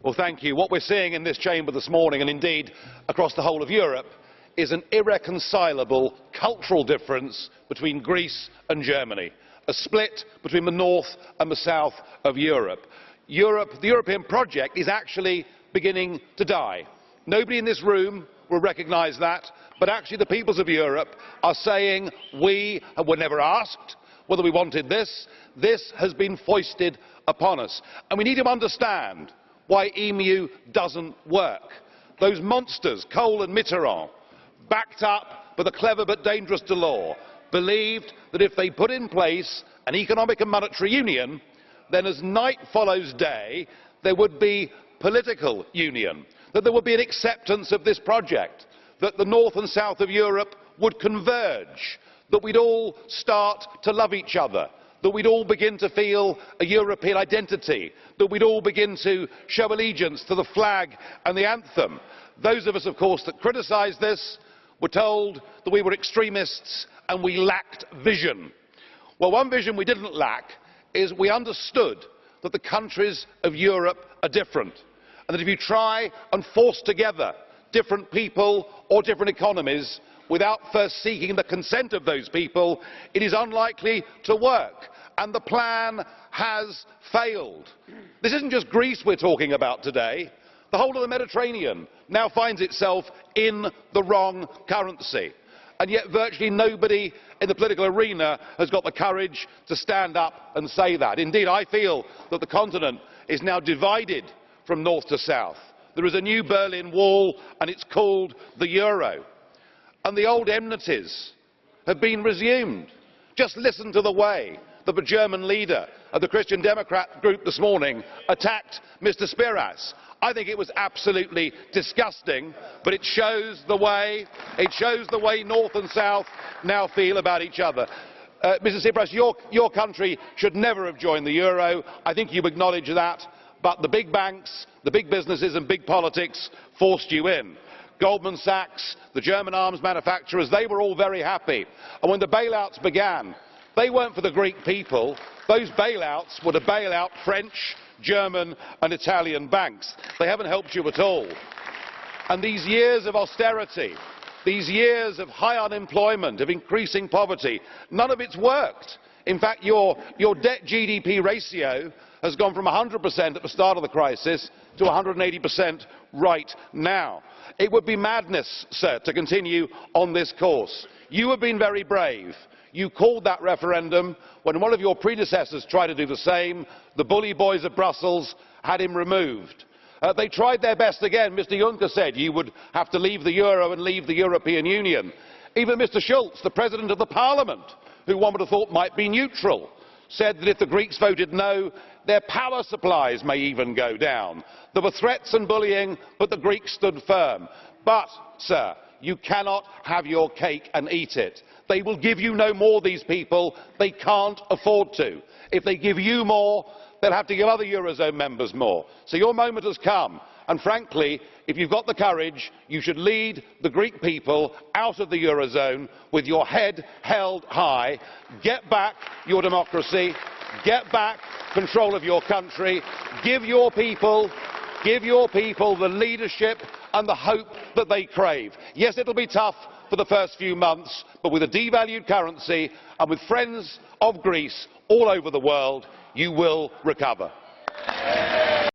Well, thank you. What we're seeing in this chamber this morning, and indeed across the whole of Europe, is an irreconcilable cultural difference between Greece and Germany, a split between the north and the south of Europe. The European project is actually beginning to die. Nobody in this room will recognise that, but actually the peoples of Europe are saying we were never asked whether we wanted this. This has been foisted upon us. And we need to understand why EMU doesn't work. Those monsters, Kohl and Mitterrand, backed up by the clever but dangerous Delors, believed that if they put in place an economic and monetary union, then as night follows day, there would be political union, that there would be an acceptance of this project, that the north and south of Europe would converge, that we'd all start to love each other, that we'd all begin to feel a European identity, that we'd all begin to show allegiance to the flag and the anthem. Those of us, of course, that criticised this were told that we were extremists and we lacked vision. Well, one vision we didn't lack is we understood that the countries of Europe are different, and that if you try and force together different people or different economies without first seeking the consent of those people, it is unlikely to work. And the plan has failed. This isn't just Greece we're talking about today. The whole of the Mediterranean now finds itself in the wrong currency. And yet virtually nobody in the political arena has got the courage to stand up and say that. Indeed, I feel that the continent is now divided from north to south. There is a new Berlin Wall, and it's called the euro. And the old enmities have been resumed. Just listen to the way that the German leader of the Christian Democrat group this morning attacked Mr. Tsipras. I think it was absolutely disgusting, but it shows the way north and south now feel about each other. Mr. Tsipras, your country should never have joined the euro. I think you acknowledge that, but the big banks, the big businesses and big politics forced you in. Goldman Sachs, the German arms manufacturers, they were all very happy. And when the bailouts began, they weren't for the Greek people. Those bailouts were to bail out French, German and Italian banks. They haven't helped you at all. And these years of austerity, these years of high unemployment, of increasing poverty, none of it's worked. In fact, your debt-GDP ratio has gone from 100% at the start of the crisis to 180% right now. It would be madness, sir, to continue on this course. You have been very brave. You called that referendum when one of your predecessors tried to do the same. The bully boys of Brussels had him removed. They tried their best again. Mr. Juncker said you would have to leave the euro and leave the European Union. Even Mr. Schulz, the President of the Parliament, who one would have thought might be neutral, said that if the Greeks voted no, their power supplies may even go down. There were threats and bullying, but the Greeks stood firm. But, sir, you cannot have your cake and eat it. They will give you no more, these people. They can't afford to. If they give you more, they'll have to give other Eurozone members more. So your moment has come. And frankly, if you've got the courage, you should lead the Greek people out of the Eurozone with your head held high. Get back your democracy. Get back control of your country. Give your people the leadership and the hope that they crave. Yes, it'll be tough for the first few months, but with a devalued currency and with friends of Greece all over the world, you will recover.